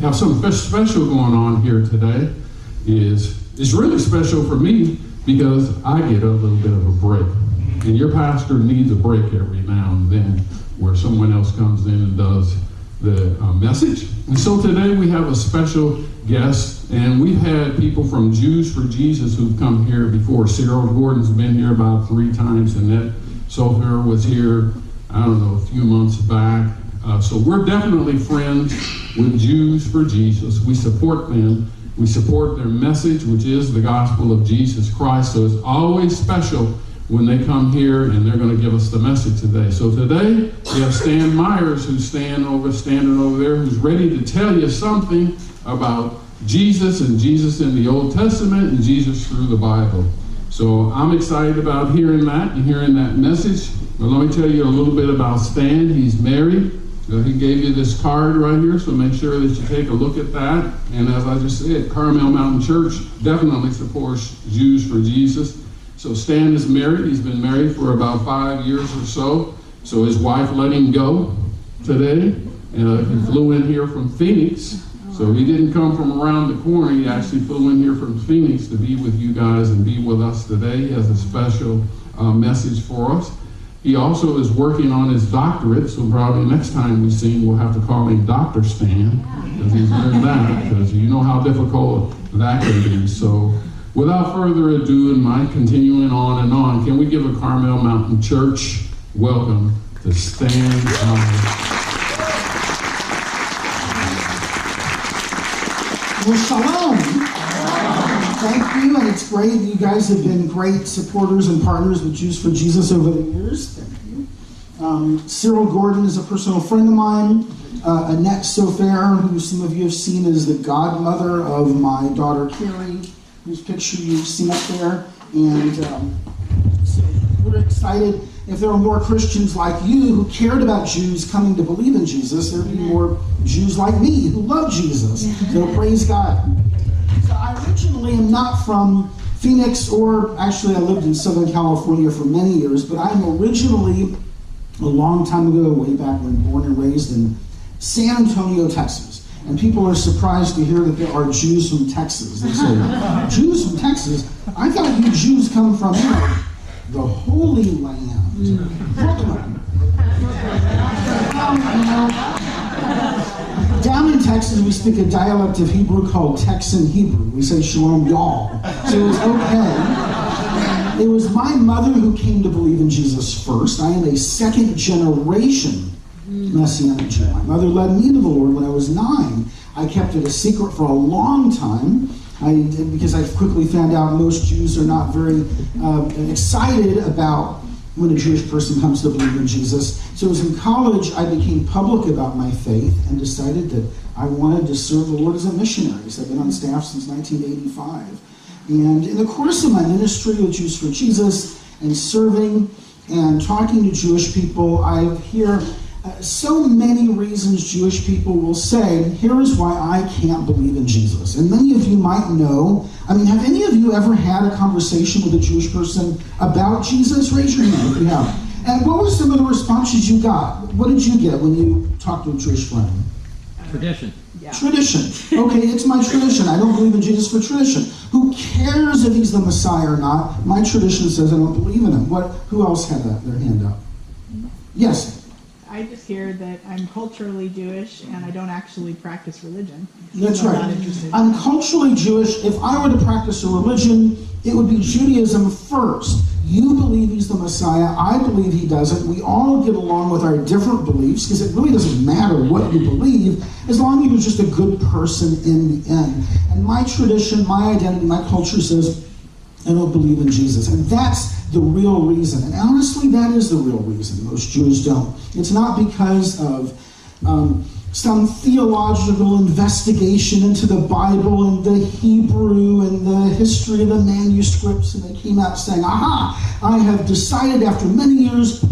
have something special going on here today. It's really special for me because I get a little bit of a break. And your pastor needs a break every now and then where someone else comes in and does the message. And so today we have a special guest, and we've had people from Jews for Jesus who've come here before. Cyril Gordon's been here about 3 times, and Annette Sofer was here, I don't know, a few months back. So we're definitely friends with Jews for Jesus. We support them. We support their message, which is the gospel of Jesus Christ. So it's always special when they come here and they're going to give us the message today. So today we have Stan Meyers, who's standing over there, who's ready to tell you something about Jesus and Jesus in the Old Testament and Jesus through the Bible. So I'm excited about hearing that and hearing that message. But let me tell you a little bit about Stan. He's married. He gave you this card right here, so make sure that you take a look at that. And as I just said, Carmel Mountain Church definitely supports Jews for Jesus. So Stan is married. He's been married for about 5 years or so. So his wife let him go today. He flew in here from Phoenix. So he didn't come from around the corner. He actually flew in here from Phoenix to be with you guys and be with us today. He has a special message for us. He also is working on his doctorate, so probably next time we see him, we'll have to call him Dr. Stan, because he's learned that, because you know how difficult that can be. So without further ado, and my continuing on and on, can we give a Carmel Mountain Church welcome to Stan Meyers. Well, shalom. Thank you, and it's great. You guys have been great supporters and partners with Jews for Jesus over the years. Thank you. Cyril Gordon is a personal friend of mine. Annette Sofer, who some of you have seen as the godmother of my daughter Carrie, whose picture you've seen up there. And so we're excited. If there were more Christians like you who cared about Jews coming to believe in Jesus, there would be more Jews like me who love Jesus. So praise God. So I originally am not from Phoenix, or actually I lived in Southern California for many years, but I'm originally, a long time ago, way back when, born and raised in San Antonio, Texas. And people are surprised to hear that there are Jews from Texas. They say, Jews from Texas? I thought you Jews come from the Holy Land. Brooklyn. Down in Texas, we speak a dialect of Hebrew called Texan Hebrew. We say shalom y'all. So it was okay. It was my mother who came to believe in Jesus first. I am a second generation Messianic Jew. My mother led me to the Lord when I was 9. I kept it a secret for a long time because I quickly found out most Jews are not very excited about when a Jewish person comes to believe in Jesus. So it was in college I became public about my faith and decided that I wanted to serve the Lord as a missionary. So I've been on staff since 1985. And in the course of my ministry with Jews for Jesus and serving and talking to Jewish people, I hear so many reasons Jewish people will say, here is why I can't believe in Jesus. And many of you might know, have any of you ever had a conversation with a Jewish person about Jesus? Raise your hand if you have. And what were some of the responses you got? What did you get when you talked to a Jewish friend? Tradition. Yeah. Tradition. Okay, it's my tradition. I don't believe in Jesus for tradition. Who cares if he's the Messiah or not? My tradition says I don't believe in him. Who else had their hand up? Yes. I just hear that I'm culturally Jewish and I don't actually practice religion. That's so right. I'm culturally Jewish. If I were to practice a religion, it would be Judaism first. You believe he's the Messiah. I believe he doesn't. We all get along with our different beliefs because it really doesn't matter what you believe as long as you're just a good person in the end. And my tradition, my identity, my culture says I don't believe in Jesus. And that's the real reason. And honestly, that is the real reason most Jews don't. It's not because of some theological investigation into the Bible and the Hebrew and the history of the manuscripts, and they came out saying, aha, I have decided after many years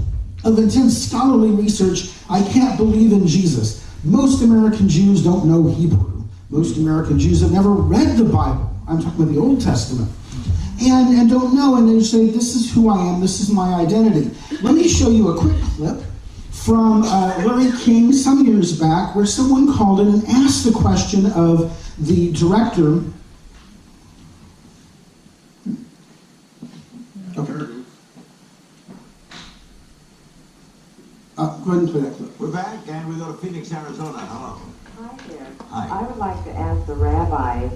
of intense scholarly research, I can't believe in Jesus. Most American Jews don't know Hebrew. Most American Jews have never read the Bible. I'm talking about the Old Testament. And don't know, and they say, this is who I am, this is my identity. Let me show you a quick clip from Larry King some years back, where someone called in and asked the question of the director. Okay. Go ahead and play that clip. We're back, and we go to Phoenix, Arizona. Hello. Hi there. Hi. I would like to ask the rabbis,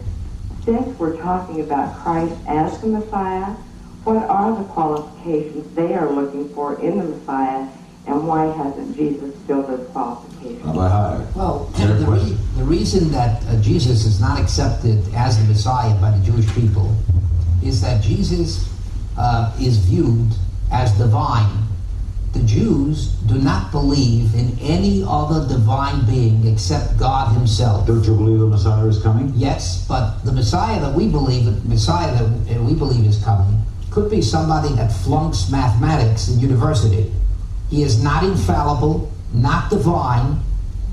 since we're talking about Christ as the Messiah, what are the qualifications they are looking for in the Messiah, and why hasn't Jesus filled those qualifications? Hi. Well, the reason that Jesus is not accepted as the Messiah by the Jewish people is that Jesus is viewed as divine. The Jews do not believe in any other divine being except God himself. Don't you believe the Messiah is coming? Yes, but the Messiah that we believe is coming could be somebody that flunks mathematics in university. He is not infallible, not divine,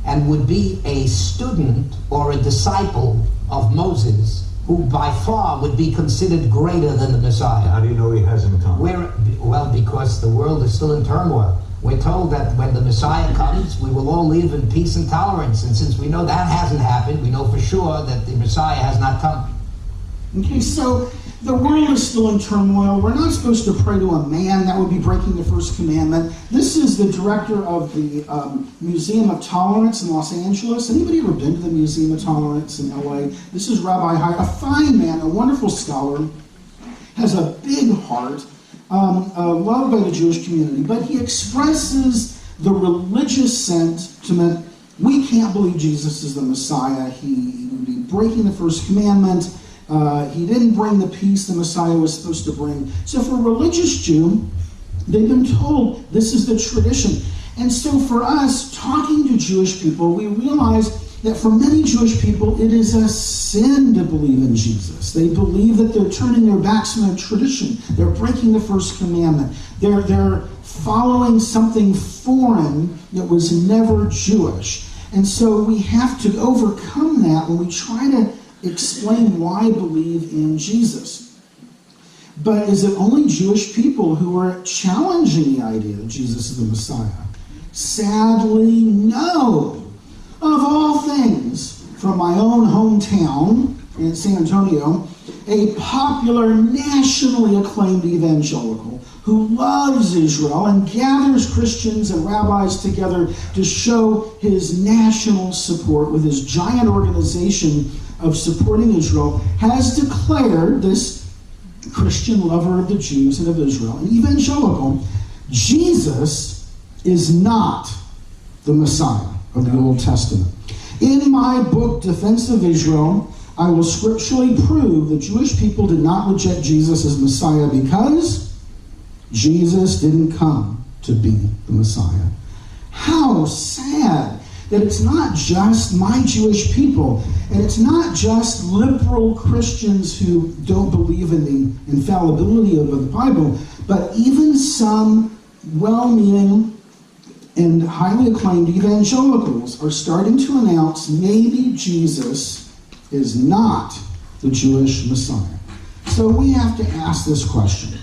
and would be a student or a disciple of Moses, who by far would be considered greater than the Messiah. How do you know he hasn't come? Well, because the world is still in turmoil. We're told that when the Messiah comes, we will all live in peace and tolerance. And since we know that hasn't happened, we know for sure that the Messiah has not come. Okay, so the world is still in turmoil. We're not supposed to pray to a man. That would be breaking the first commandment. This is the director of the Museum of Tolerance in Los Angeles. Anybody ever been to the Museum of Tolerance in LA? This is Rabbi Hyde, a fine man, a wonderful scholar, has a big heart, loved by the Jewish community, but he expresses the religious sentiment. We can't believe Jesus is the Messiah. He would be breaking the first commandment. He didn't bring the peace the Messiah was supposed to bring. So for a religious Jew, they've been told this is the tradition. And so for us, talking to Jewish people, we realize that for many Jewish people, it is a sin to believe in Jesus. They believe that they're turning their backs on their tradition. They're breaking the first commandment. They're following something foreign that was never Jewish. And so we have to overcome that when we try to explain why believe in Jesus. But is it only Jewish people who are challenging the idea that Jesus is the Messiah? Sadly, no. Of all things, from my own hometown in San Antonio, a popular, nationally acclaimed evangelical who loves Israel and gathers Christians and rabbis together to show his national support with his giant organization of supporting Israel, has declared, this Christian lover of the Jews and of Israel, an evangelical, Jesus is not the Messiah of the Old Testament. In my book, Defense of Israel, I will scripturally prove that Jewish people did not reject Jesus as Messiah because Jesus didn't come to be the Messiah. How sad that it's not just my Jewish people, and it's not just liberal Christians who don't believe in the infallibility of the Bible, but even some well-meaning and highly acclaimed evangelicals are starting to announce maybe Jesus is not the Jewish Messiah. So we have to ask this question.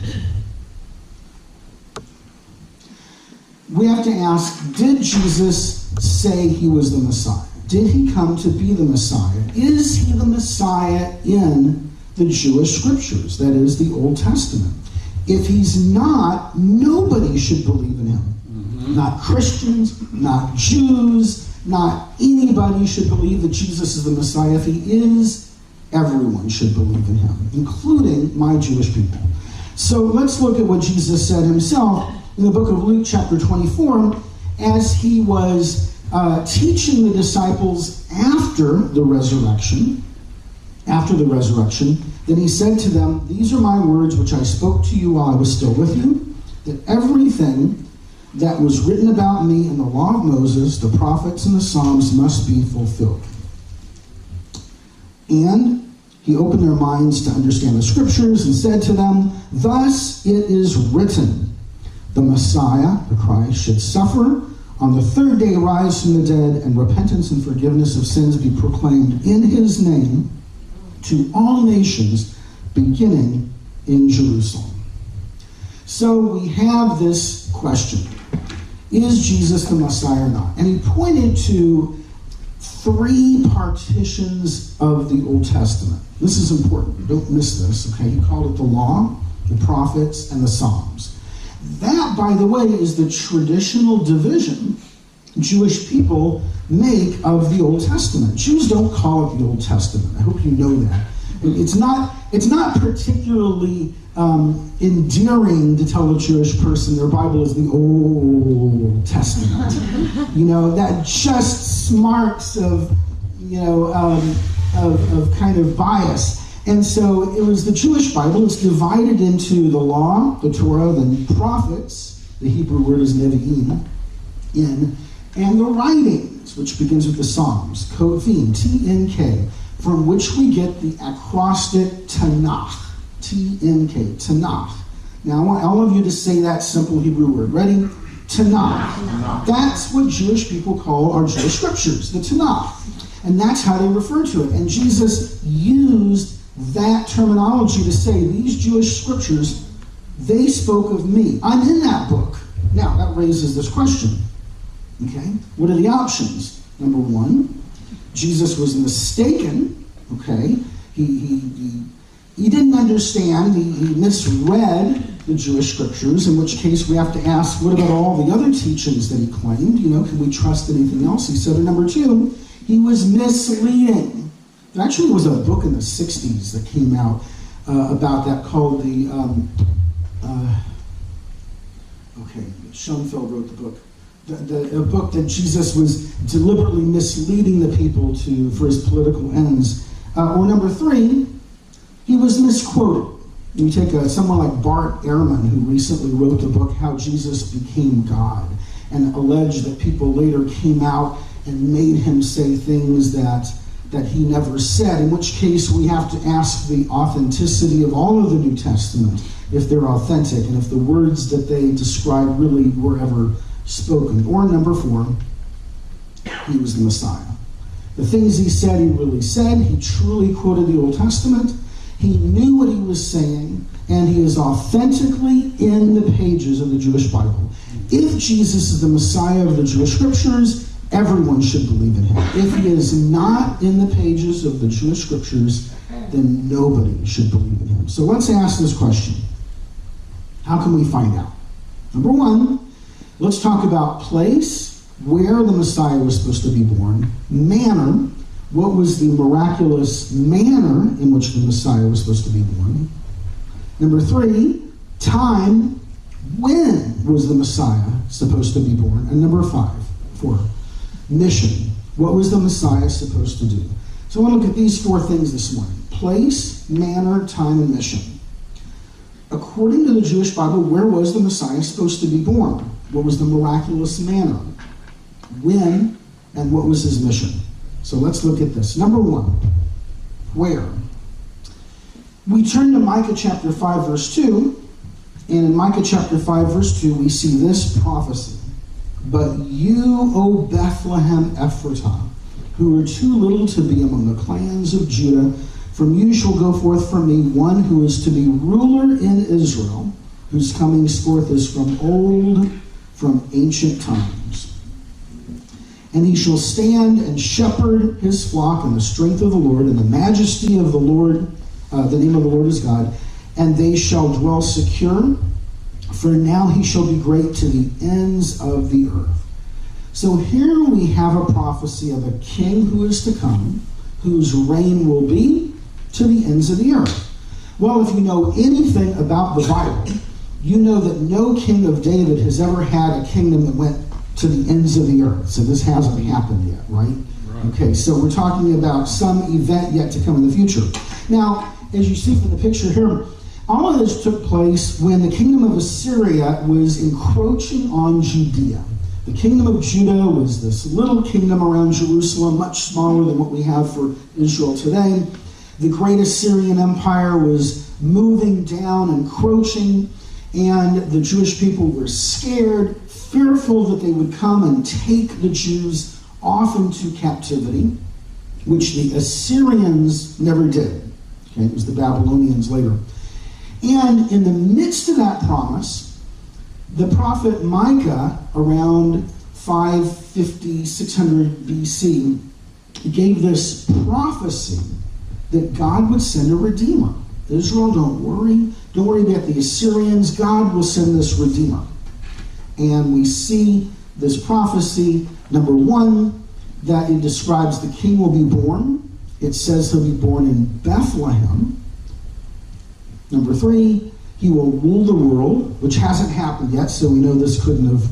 We have to ask, did Jesus say he was the Messiah? Did he come to be the Messiah? Is he the Messiah in the Jewish scriptures, that is, the Old Testament? If he's not, nobody should believe in him. Mm-hmm. Not Christians, not Jews, not anybody should believe that Jesus is the Messiah. If he is, everyone should believe in him, including my Jewish people. So let's look at what Jesus said himself in the book of Luke chapter 24, as he was teaching the disciples after the resurrection, then he said to them, "These are my words which I spoke to you while I was still with you, that everything that was written about me in the law of Moses, the prophets, and the Psalms must be fulfilled." And he opened their minds to understand the scriptures and said to them, "Thus it is written, the Messiah, the Christ, should suffer, on the third day rise from the dead, and repentance and forgiveness of sins be proclaimed in his name to all nations, beginning in Jerusalem." So we have this question. is Jesus the Messiah or not? And he pointed to 3 partitions of the Old Testament. This is important. Don't miss this, okay? He called it the Law, the Prophets, and the Psalms. That, by the way, is the traditional division Jewish people make of the Old Testament. Jews don't call it the Old Testament. I hope you know that. It's not particularly endearing to tell a Jewish person their Bible is the Old Testament. That just smarts of kind of bias. And so it was the Jewish Bible. It's divided into the Law, the Torah, the Prophets, the Hebrew word is Nevi'im, and the writings, which begins with the Psalms, Kovim, T-N-K, from which we get the acrostic Tanakh, T-N-K, Tanakh. Now I want all of you to say that simple Hebrew word. Ready? Tanakh. That's what Jewish people call our Jewish scriptures, the Tanakh. And that's how they refer to it. And Jesus used that terminology to say, these Jewish scriptures, they spoke of me. I'm in that book. Now, that raises this question. Okay? What are the options? Number 1, Jesus was mistaken. Okay? He didn't understand. He misread the Jewish scriptures, in which case we have to ask, what about all the other teachings that he claimed? Can we trust anything else? He said, or number 2, he was misleading. There actually was a book in the 60s that came out about that called Schoenfeld wrote the book. A book that Jesus was deliberately misleading the people for his political ends. Or number 3, he was misquoted. You take someone like Bart Ehrman, who recently wrote the book How Jesus Became God, and alleged that people later came out and made him say things that he never said, in which case we have to ask the authenticity of all of the New Testament, if they're authentic, and if the words that they describe really were ever spoken. Or number 4, he was the Messiah. The things he said, he really said. He truly quoted the Old Testament. He knew what he was saying, and he is authentically in the pages of the Jewish Bible. If Jesus is the Messiah of the Jewish Scriptures, everyone should believe in him. If he is not in the pages of the Jewish Scriptures, then nobody should believe in him. So let's ask this question. How can we find out? Number 1, let's talk about place, where the Messiah was supposed to be born, manner, what was the miraculous manner in which the Messiah was supposed to be born. Number 3, time, when was the Messiah supposed to be born? And number 4, mission, what was the Messiah supposed to do? So I want to look at these 4 things this morning. Place, manner, time, and mission. According to the Jewish Bible, where was the Messiah supposed to be born? What was the miraculous manner? When, and what was his mission? So let's look at this. Number 1, where? We turn to Micah chapter 5, verse 2, and in Micah chapter 5, verse 2, we see this prophecy. But you, O Bethlehem Ephratah, who are too little to be among the clans of Judah, from you shall go forth from me one who is to be ruler in Israel, whose comings forth is from old, from ancient times. And he shall stand and shepherd his flock in the strength of the Lord, and the majesty of the Lord, the name of the Lord is God, and they shall dwell secure, for now he shall be great to the ends of the earth. So here we have a prophecy of a king who is to come, whose reign will be to the ends of the earth. Well, if you know anything about the Bible, you know that no king of David has ever had a kingdom that went to the ends of the earth. So this hasn't happened yet, right? Okay, so we're talking about some event yet to come in the future. Now, as you see from the picture here, all of this took place when the kingdom of Assyria was encroaching on Judea. The kingdom of Judah was this little kingdom around Jerusalem, much smaller than what we have for Israel today. The great Assyrian Empire was moving down, encroaching, and the Jewish people were scared, fearful that they would come and take the Jews off into captivity, which the Assyrians never did. Okay, it was the Babylonians later. And in the midst of that promise, the prophet Micah around 550, 600 BC, gave this prophecy that God would send a Redeemer. Israel, don't worry. Don't worry about the Assyrians. God will send this Redeemer. And we see this prophecy, number one, that it describes the king will be born. It says he'll be born in Bethlehem. Number three, he will rule the world, which hasn't happened yet, so we know this couldn't have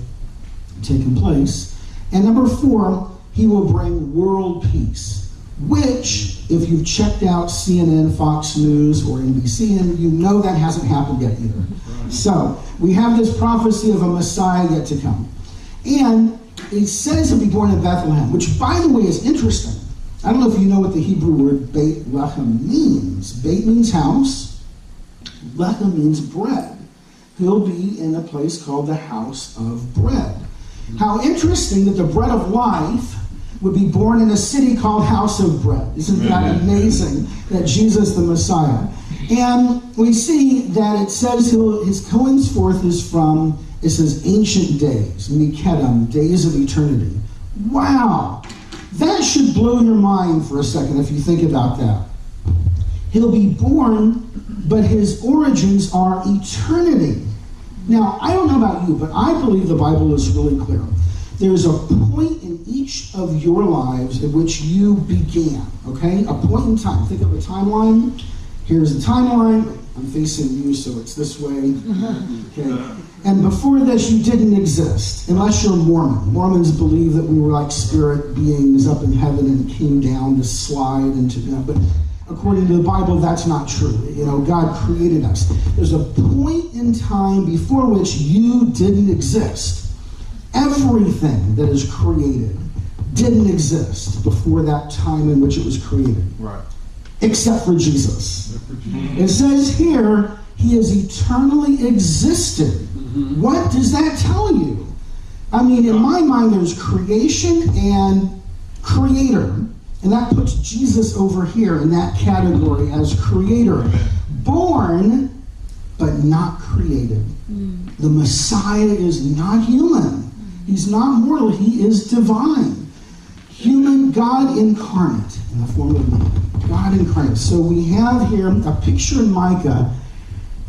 taken place. And number four, he will bring world peace, which, if you've checked out CNN, Fox News, or NBC, and you know that hasn't happened yet either. So, we have this prophecy of a Messiah yet to come. And it says he'll be born in Bethlehem, which, by the way, is interesting. I don't know if you know what the Hebrew word Beit Lechem means. Beit means house. Lechem means bread. He'll be in a place called the house of bread. How interesting that the bread of life would be born in a city called House of Bread. Isn't that amazing that Jesus the Messiah? And we see that it says his goings forth is from, it says, ancient days, Mikedem, days of eternity. Wow! That should blow your mind for a second if you think about that. He'll be born, but his origins are eternity. Now, I don't know about you, but I believe the Bible is really clear. There's a point in each of your lives at which you began, okay? A point in time. Think of a timeline. Here's the timeline. I'm facing you, so it's this way. Okay. And before this, you didn't exist, unless you're Mormon. Mormons believe that we were like spirit beings up in heaven and came down to slide into, but according to the Bible, that's not true. God created us. There's a point in time before which you didn't exist. Everything that is created didn't exist before that time in which it was created. Right. Except for Jesus. It says here, he has eternally existed. Mm-hmm. What does that tell you? I mean, in my mind, there's creation and creator. And that puts Jesus over here in that category as creator. Born, but not created. The Messiah is not human. He's not mortal. He is divine. Human, God incarnate in the form of man. God incarnate. So we have here a picture in Micah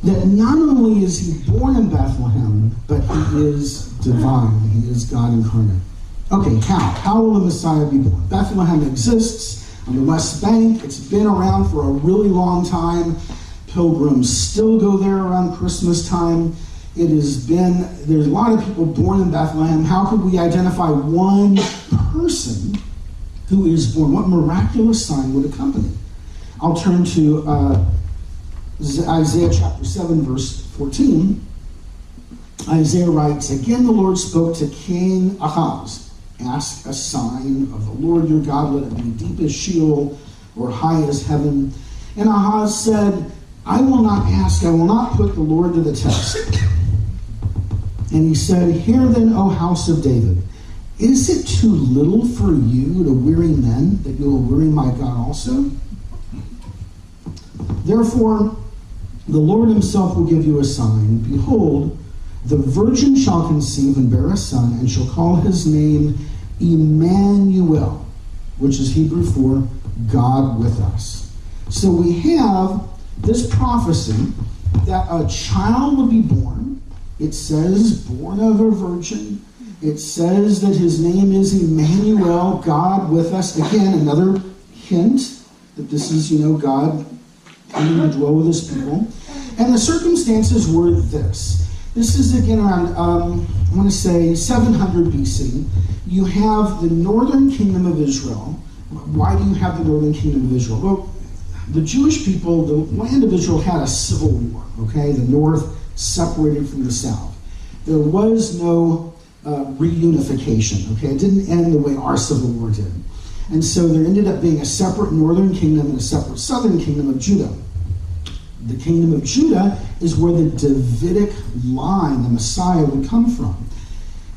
that not only is he born in Bethlehem, but he is divine. He is God incarnate. Okay, how? How will the Messiah be born? Bethlehem exists on the West Bank. It's been around for a really long time. Pilgrims still go there around Christmas time. There's a lot of people born in Bethlehem. How could we identify one person who is born? What miraculous sign would accompany? I'll turn to Isaiah chapter 7, verse 14. Isaiah writes, "Again the Lord spoke to King Ahaz. Ask a sign of the Lord your God, let it be deep as Sheol or high as heaven." And Ahaz said, "I will not ask, I will not put the Lord to the test." And he said, "Hear then, O house of David, is it too little for you to weary men, that you will weary my God also? Therefore, the Lord himself will give you a sign. Behold, the virgin shall conceive and bear a son, and shall call his name Emmanuel," which is Hebrew for God with us. So we have this prophecy that a child will be born. It says, born of a virgin. It says that his name is Emmanuel, God with us. Again, another hint that this is, God coming to dwell with his people. And the circumstances were this. This is again around, I want to say 700 BC. You have the northern kingdom of Israel. Why do you have the northern kingdom of Israel? Well, the Jewish people, the land of Israel had a civil war, okay? The north separated from the south. There was no reunification, okay? It didn't end the way our civil war did. And so there ended up being a separate northern kingdom and a separate southern kingdom of Judah. The kingdom of Judah is where the Davidic line, the Messiah, would come from.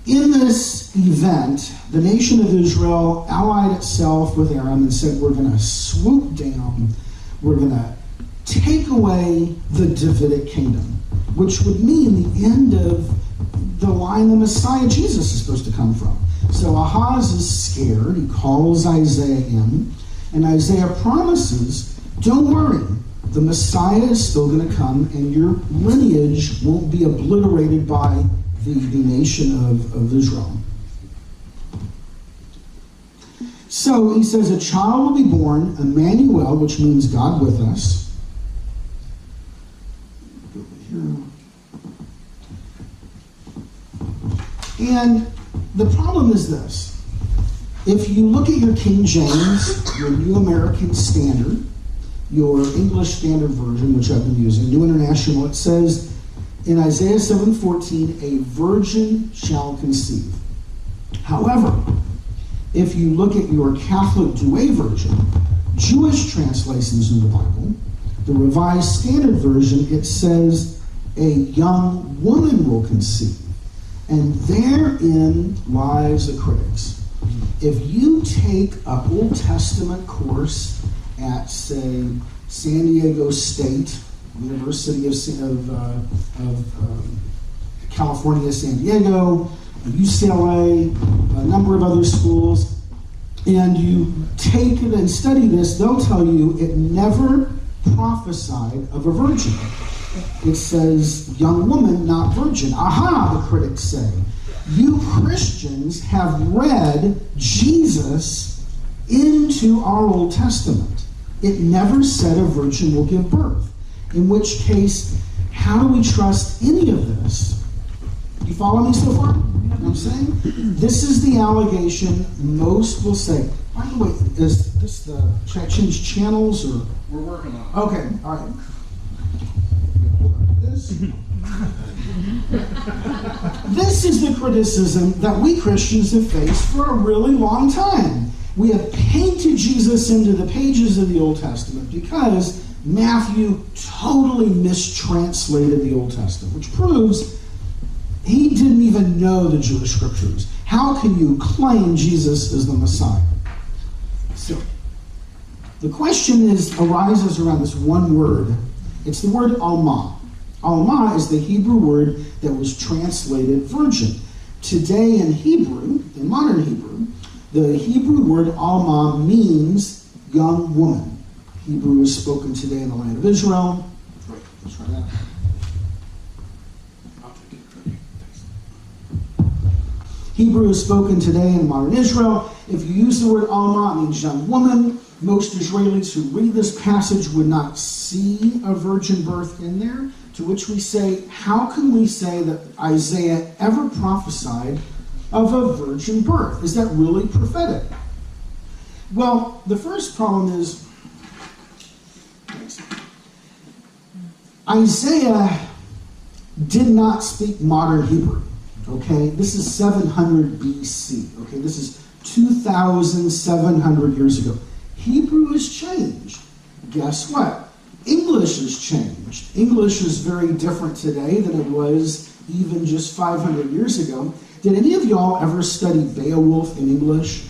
In this event, the nation of Israel allied itself with Aram and said, we're going to swoop down, we're going to take away the Davidic kingdom, which would mean the end of the line the Messiah Jesus is supposed to come from. So Ahaz is scared. He calls Isaiah in, and Isaiah promises, don't worry, the Messiah is still going to come, and your lineage won't be obliterated by the nation of Israel. So he says, a child will be born, Emmanuel, which means God with us. Go over here. And the problem is this. If you look at your King James, your New American Standard, your English Standard Version, which I've been using, New International, it says in Isaiah 7:14, a virgin shall conceive. However, if you look at your Catholic Douay version, Jewish translations in the Bible, the Revised Standard Version, it says a young woman will conceive. And therein lies the critics. If you take an Old Testament course at, say, San Diego State, University of California, San Diego, UCLA, a number of other schools, and you take it and study this, they'll tell you it never prophesied of a virgin. It says young woman, not virgin. Aha, the critics say. You Christians have read Jesus into our Old Testament. It never said a virgin will give birth. In which case, how do we trust any of this? You follow me so far? You know what I'm saying? This is the allegation most will say. By the way, is this the, should I change channels or? We're working on it. Okay, all right. This is the criticism that we Christians have faced for a really long time. We have painted Jesus into the pages of the Old Testament because Matthew totally mistranslated the Old Testament, which proves he didn't even know the Jewish Scriptures. How can you claim Jesus is the Messiah? So, the question arises around this one word. It's the word Alma. Alma is the Hebrew word that was translated virgin. Today in Hebrew, in modern Hebrew, the Hebrew word Alma means young woman. Hebrew is spoken today in the land of Israel. Great, let's try that. Hebrew is spoken today in modern Israel. If you use the word Alma, it means young woman. Most Israelis who read this passage would not see a virgin birth in there, to which we say, how can we say that Isaiah ever prophesied of a virgin birth? Is that really prophetic? Well, the first problem is Isaiah did not speak modern Hebrew. Okay, this is 700 BC. Okay, this is 2,700 years ago. Hebrew has changed. Guess what? English has changed. English is very different today than it was even just 500 years ago. Did any of y'all ever study Beowulf in English?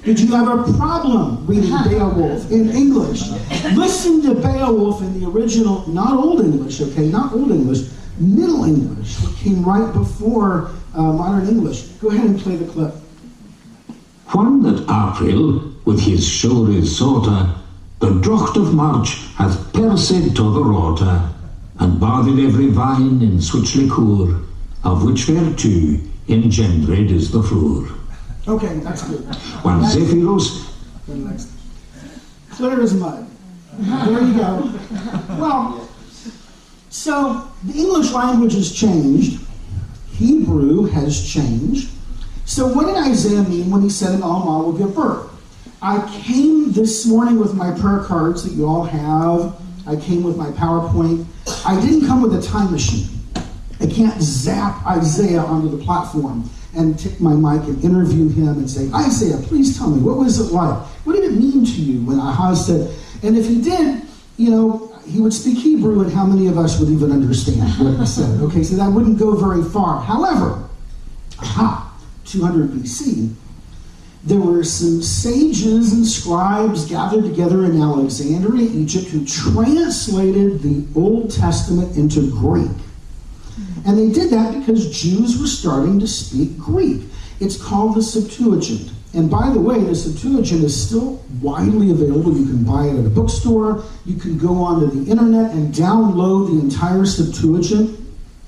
Did you have a problem reading Beowulf in English? Listen to Beowulf in the original, not Old English, okay, not Old English, Middle English, what came right before modern English. Go ahead and play the clip. When that April with his sure sorter, the drocht of March hath perced to the water, and bathed every vine in switch liqueur, of which vertue engendered is the floor. Okay, that's good. When Zephyrus... Clear as mud. There you go. Well, so the English language has changed. Hebrew has changed. So what did Isaiah mean when he said an Alma will give birth? I came this morning with my prayer cards that you all have. I came with my PowerPoint. I didn't come with a time machine. I can't zap Isaiah onto the platform and take my mic and interview him and say, Isaiah, please tell me, what was it like? What did it mean to you when Ahaz said, and if he did, you know, he would speak Hebrew, and how many of us would even understand what he said? Okay, so that wouldn't go very far. However, 200 BC, there were some sages and scribes gathered together in Alexandria, Egypt, who translated the Old Testament into Greek. And they did that because Jews were starting to speak Greek. It's called the Septuagint. And by the way, the Septuagint is still widely available. You can buy it at a bookstore. You can go onto the internet and download the entire Septuagint.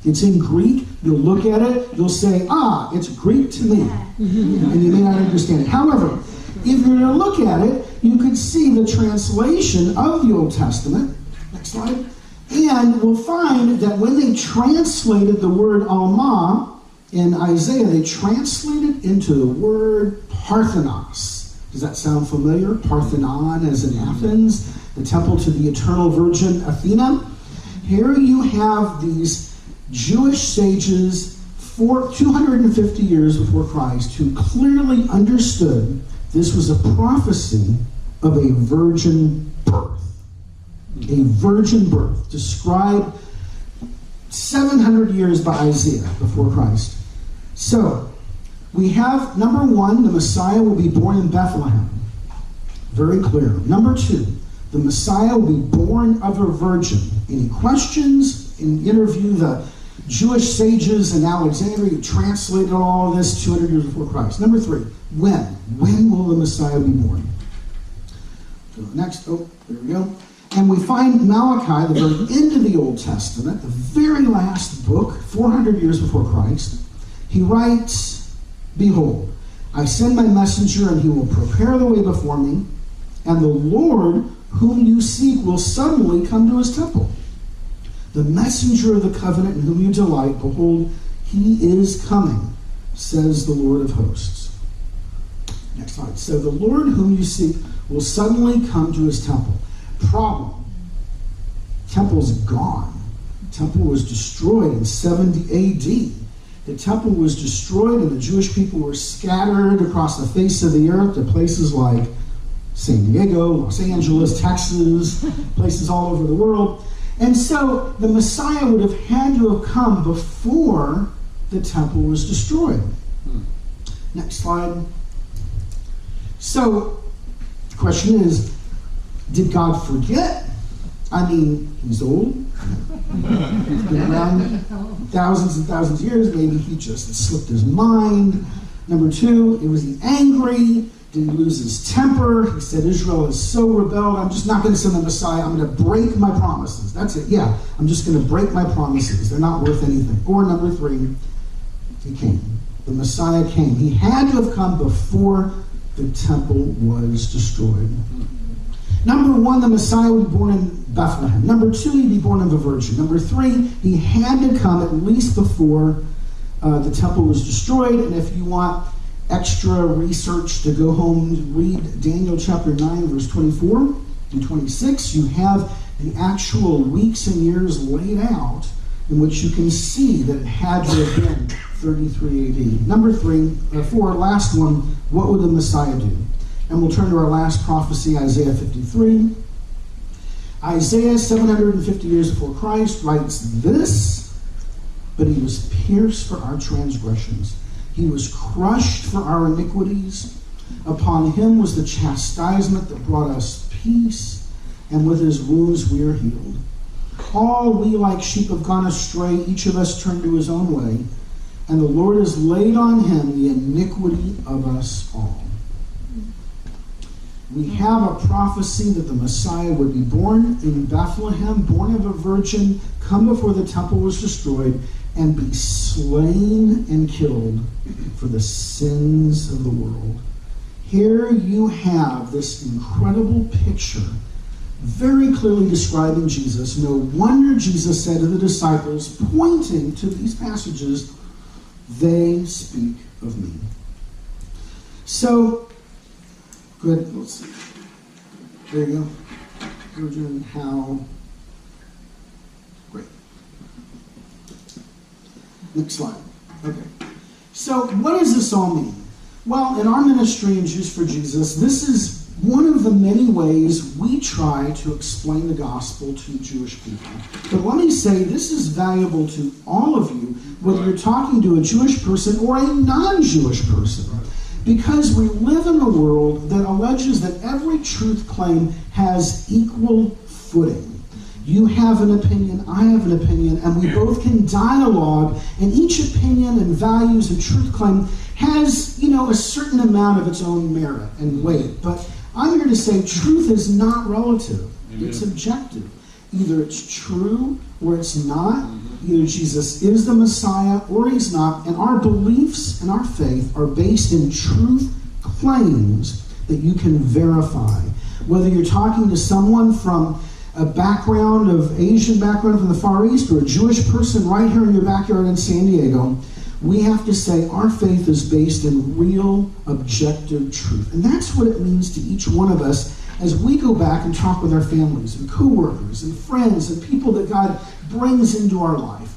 It's in Greek. You'll look at it. You'll say, it's Greek to me. And you may not understand it. However, if you were to look at it, you could see the translation of the Old Testament. Next slide. And we'll find that when they translated the word Alma in Isaiah, they translated into the word Parthenos. Does that sound familiar? Parthenon, as in Athens, the temple to the eternal virgin Athena. Here you have these Jewish sages 250 years before Christ who clearly understood this was a prophecy of a virgin birth. A virgin birth, described 700 years by Isaiah before Christ. So, we have, number one, the Messiah will be born in Bethlehem. Very clear. Number two, the Messiah will be born of a virgin. Any questions? Interview the Jewish sages in Alexandria who translated all of this 200 years before Christ. Number three, when? When will the Messiah be born? So next, there we go. And we find Malachi, the very end of the Old Testament, the very last book, 400 years before Christ. He writes, "Behold, I send my messenger, and he will prepare the way before me, and the Lord whom you seek will suddenly come to his temple. The messenger of the covenant in whom you delight, behold, he is coming, says the Lord of hosts." Next slide. So the Lord whom you seek will suddenly come to his temple. Problem. Temple's gone. The temple was destroyed in 70 AD. The temple was destroyed and the Jewish people were scattered across the face of the earth to places like San Diego, Los Angeles, Texas, places all over the world. And so the Messiah would have had to have come before the temple was destroyed. Next slide. So the question is, did God forget? I mean, he's old. He's been around thousands and thousands of years. Maybe he just slipped his mind. Number two, was he angry? Did he lose his temper? He said, Israel has so rebelled, I'm just not going to send the Messiah. I'm going to break my promises. That's it. Yeah, I'm just going to break my promises. They're not worth anything. Or number three, he came. The Messiah came. He had to have come before the temple was destroyed. Number one, the Messiah would be born in Bethlehem. Number two, he'd be born of a virgin. Number three, he had to come at least before the temple was destroyed. And if you want extra research to go home and read Daniel chapter 9, verse 24 and 26, you have the actual weeks and years laid out in which you can see that it had to have been 33 AD. Number four, last one, what would the Messiah do? And we'll turn to our last prophecy, Isaiah 53. Isaiah, 750 years before Christ, writes this, "But he was pierced for our transgressions. He was crushed for our iniquities. Upon him was the chastisement that brought us peace, and with his wounds we are healed. All we like sheep have gone astray, each of us turned to his own way, and the Lord has laid on him the iniquity of us all." We have a prophecy that the Messiah would be born in Bethlehem, born of a virgin, come before the temple was destroyed, and be slain and killed for the sins of the world. Here you have this incredible picture, very clearly describing Jesus. No wonder Jesus said to the disciples, pointing to these passages, "They speak of me." So, good. Let's see. There you go. Virgin, how. Great. Next slide. Okay. So, what does this all mean? Well, in our ministry in Jews for Jesus, this is one of the many ways we try to explain the gospel to Jewish people. But let me say, this is valuable to all of you, whether you're talking to a Jewish person or a non-Jewish person. Because we live in a world that alleges that every truth claim has equal footing. You have an opinion, I have an opinion, and we both can dialogue, and each opinion and values and truth claim has, a certain amount of its own merit and weight. But I'm here to say truth is not relative. Amen. It's objective. Either it's true or it's not. Mm-hmm. Either Jesus is the Messiah or he's not. And our beliefs and our faith are based in truth claims that you can verify. Whether you're talking to someone from a background of Asian background from the Far East or a Jewish person right here in your backyard in San Diego, we have to say our faith is based in real, objective truth. And that's what it means to each one of us as we go back and talk with our families and coworkers and friends and people that God brings into our life.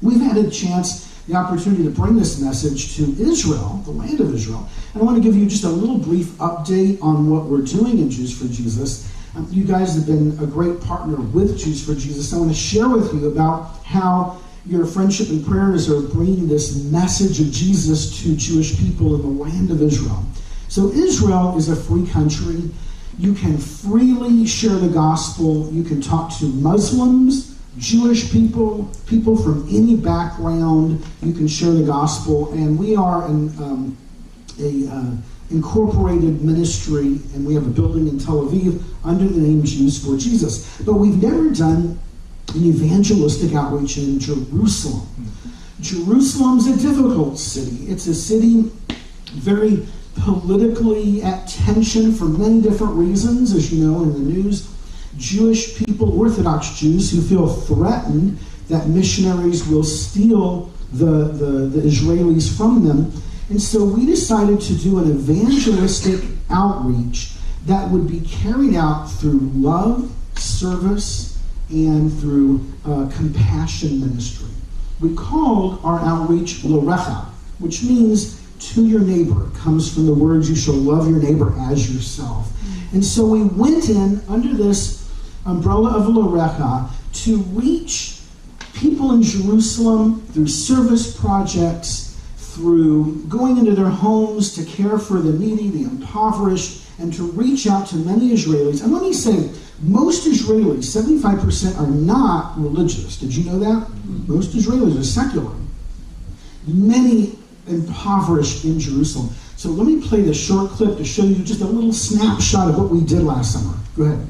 We've had the opportunity to bring this message to Israel, the land of Israel. And I want to give you just a little brief update on what we're doing in Jews for Jesus. You guys have been a great partner with Jews for Jesus. I want to share with you about how your friendship and prayers are bringing this message of Jesus to Jewish people in the land of Israel. So Israel is a free country. You can freely share the gospel. You can talk to Muslims, Jewish people, people from any background. You can share the gospel. And we are an incorporated ministry, and we have a building in Tel Aviv under the name Jews for Jesus. But we've never done an evangelistic outreach in Jerusalem. Jerusalem's a difficult city. It's a city very politically at tension for many different reasons, as you know in the news. Jewish people, Orthodox Jews, who feel threatened that missionaries will steal the Israelis from them. And so we decided to do an evangelistic outreach that would be carried out through love, service, and through compassion ministry. We called our outreach L'Orecha, which means to your neighbor. It comes from the words, you shall love your neighbor as yourself. And so we went in under this umbrella of L'Orecha to reach people in Jerusalem through service projects, through going into their homes to care for the needy, the impoverished, and to reach out to many Israelis. And let me say, most Israelis, 75%, are not religious. Did you know that? Most Israelis are secular. Many impoverished in Jerusalem. So let me play this short clip to show you just a little snapshot of what we did last summer. Go ahead.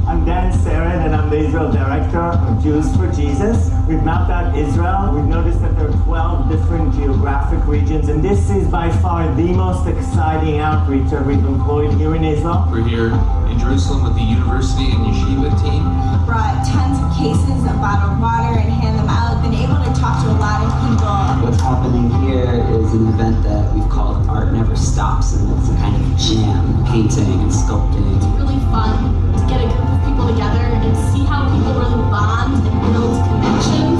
I'm Dan Sarin, and I'm the Israel Director of Jews for Jesus. We've mapped out Israel. We've noticed that there are 12 different geographic regions, and this is by far the most exciting outreach that we've employed here in Israel. We're here in Jerusalem with the university and yeshiva team. Brought tons of cases of bottled water and hand them out. Been able to talk to a lot of people. What's happening here is an event that we've called Art Never Stops, and it's a kind of jam, painting and sculpting. It's really fun to get a group of people together and see how people really bond and build connections.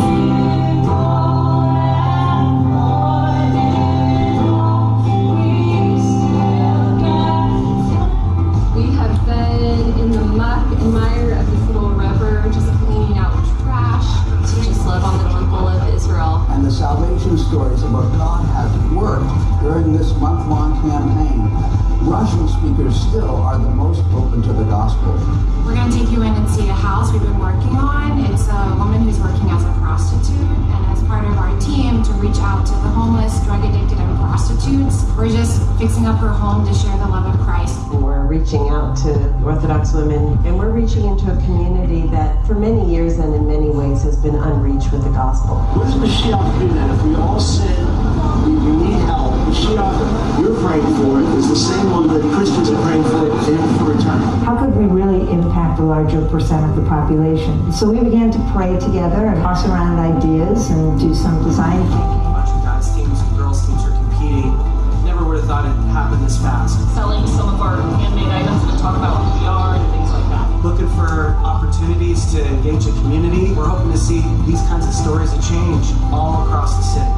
We have been in the muck and mire of this little river, just cleaning out trash. We just live on the temple of Israel. And the salvation stories of what God has worked during this month-long campaign. Russian speakers still are the most open to the gospel. We're going to take you in and see a house we've been working on. It's a woman who's working as a prostitute, and as part of our team to reach out to the homeless, drug addicted, and prostitutes. We're just fixing up her home to share the love of Christ. We're reaching out to Orthodox women, and we're reaching into a community that for many years and in many ways has been unreached with the gospel. What does Mashiach do then? If we all sin, we need help. Mashiach, you're praying for it, is the same one that Christians are praying for return. How could we really impact a larger percent of the population? So we began to pray together and toss around ideas and do some design thinking. A bunch of guys teams and girls teams are competing. Never would have thought it'd happen this fast. Selling some of our handmade items and talk about who we are and things like that. Looking for opportunities to engage a community. We're hoping to see these kinds of stories of change all across the city.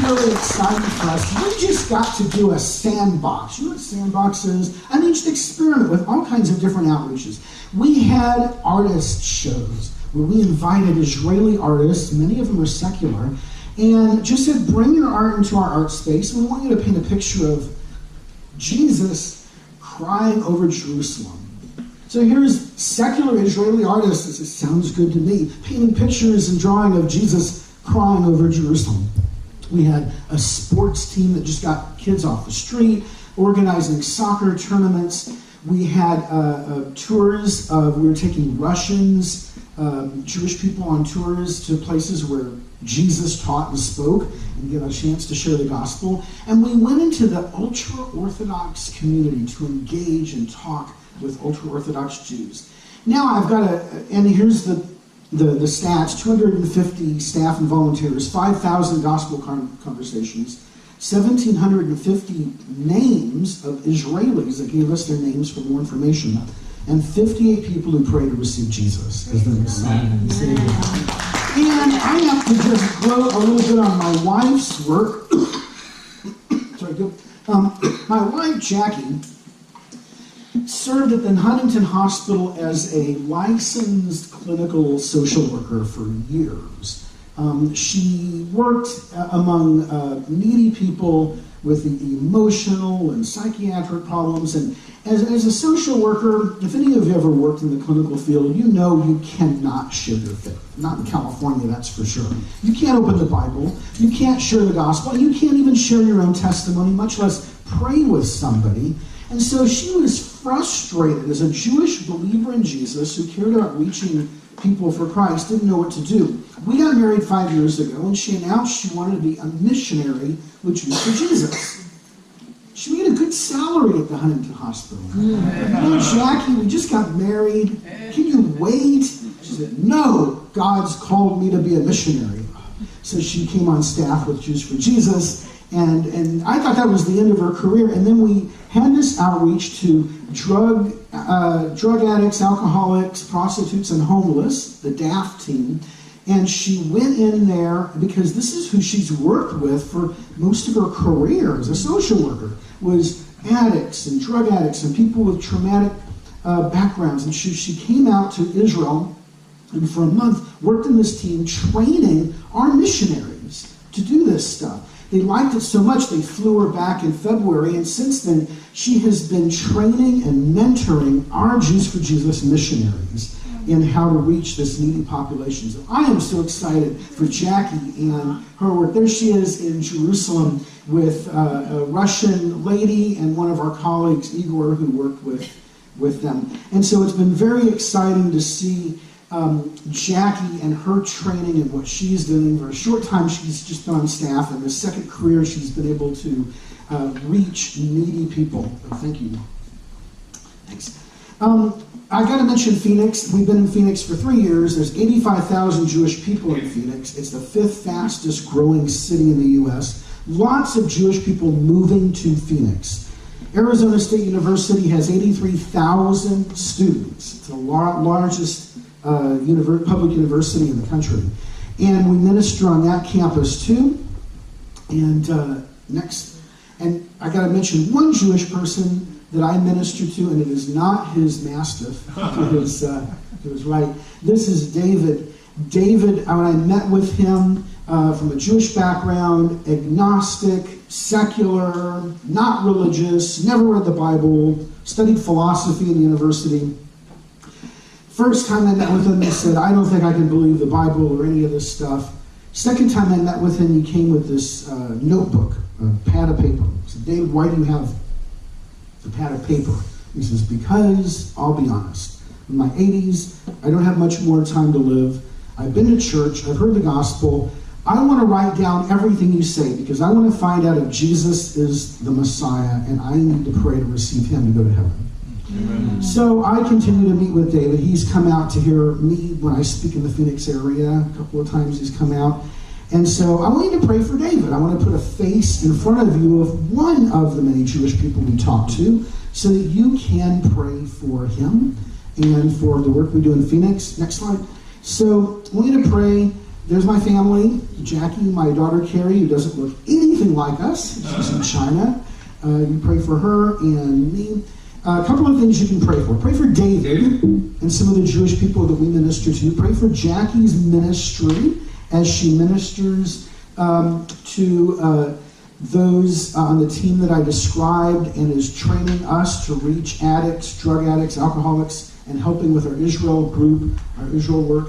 Really exciting we just got to do a sandbox. You know what sandbox is? I mean, just experiment with all kinds of different outreaches. We had artist shows where we invited Israeli artists, many of them are secular, and just said, bring your art into our art space. We want you to paint a picture of Jesus crying over Jerusalem. So here's secular Israeli artists, it sounds good to me, painting pictures and drawing of Jesus crying over Jerusalem. We had a sports team that just got kids off the street, organizing soccer tournaments. We had tours of, we were taking Russians, Jewish people on tours to places where Jesus taught and spoke and get a chance to share the gospel. And we went into the ultra-Orthodox community to engage and talk with ultra-Orthodox Jews. Now I've got and here's the stats, 250 staff and volunteers, 5,000 gospel conversations, 1,750 names of Israelis that gave us their names for more information, and 58 people who prayed to receive Jesus as their Messiah and Savior. And I have to just gloat a little bit on my wife's work. Sorry, my wife, Jackie, served at the Huntington Hospital as a licensed clinical social worker for years. She worked among needy people with emotional and psychiatric problems. And as a social worker, if any of you ever worked in the clinical field, you know you cannot share your faith. Not in California, that's for sure. You can't open the Bible. You can't share the gospel. You can't even share your own testimony, much less pray with somebody. And so she was frustrated as a Jewish believer in Jesus who cared about reaching people for Christ, didn't know what to do. We got married 5 years ago, and she announced she wanted to be a missionary with Jews for Jesus. She made a good salary at the Huntington Hospital. Jackie, we just got married. Can you wait? She said, no, God's called me to be a missionary. So she came on staff with Jews for Jesus. And I thought that was the end of her career. And then we had this outreach to drug addicts, alcoholics, prostitutes, and homeless, the DAF team. And she went in there because this is who she's worked with for most of her career as a social worker, was addicts and drug addicts and people with traumatic backgrounds. And she came out to Israel and for a month worked in this team training our missionaries to do this stuff. They liked it so much they flew her back in February, and since then she has been training and mentoring our Jews for Jesus missionaries in how to reach this needy population. So I am so excited for Jackie and her work. There she is in Jerusalem with a Russian lady and one of our colleagues, Igor, who worked with them. And so it's been very exciting to see Jackie and her training and what she's doing. For a short time, she's just been on staff, and the second career, she's been able to reach needy people. Thank you. Thanks. I got to mention Phoenix. We've been in Phoenix for 3 years. There's 85,000 Jewish people in Phoenix. It's the 5th fastest growing city in the U.S. Lots of Jewish people moving to Phoenix. Arizona State University has 83,000 students. It's the largest public university in the country. And we minister on that campus too. And and I got to mention one Jewish person that I minister to, and it is not his mastiff to his right. This is David. David, when I met with him from a Jewish background, agnostic, secular, not religious, never read the Bible, studied philosophy in the university. First time I met with him, he said, I don't think I can believe the Bible or any of this stuff. Second time I met with him, he came with this notebook, a pad of paper. I said, David, why do you have the pad of paper? He says, because, I'll be honest, in my 80s, I don't have much more time to live. I've been to church, I've heard the gospel. I want to write down everything you say because I want to find out if Jesus is the Messiah, and I need to pray to receive him to go to heaven. Amen. So I continue to meet with David. He's come out to hear me when I speak in the Phoenix area. A couple of times he's come out. And so I want you to pray for David. I want to put a face in front of you of one of the many Jewish people we talk to so that you can pray for him and for the work we do in Phoenix. Next slide. So I want you to pray There's my family, Jackie, my daughter Carrie, who doesn't look anything like us. She's in China. You pray for her and me. A couple of things you can pray for. Pray for David and some of the Jewish people that we minister to. Pray for Jackie's ministry as she ministers to those on the team that I described and is training us to reach addicts, drug addicts, alcoholics, and helping with our Israel group, our Israel work.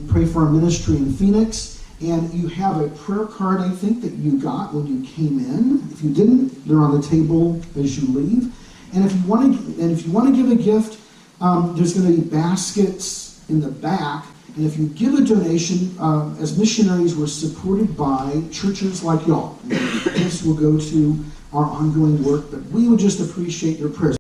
Pray for our ministry in Phoenix. And you have a prayer card, I think, that you got when you came in. If you didn't, they're on the table as you leave. And if you want to give a gift, there's going to be baskets in the back. And if you give a donation, as missionaries, we're supported by churches like y'all. This will go to our ongoing work, but we would just appreciate your prayers.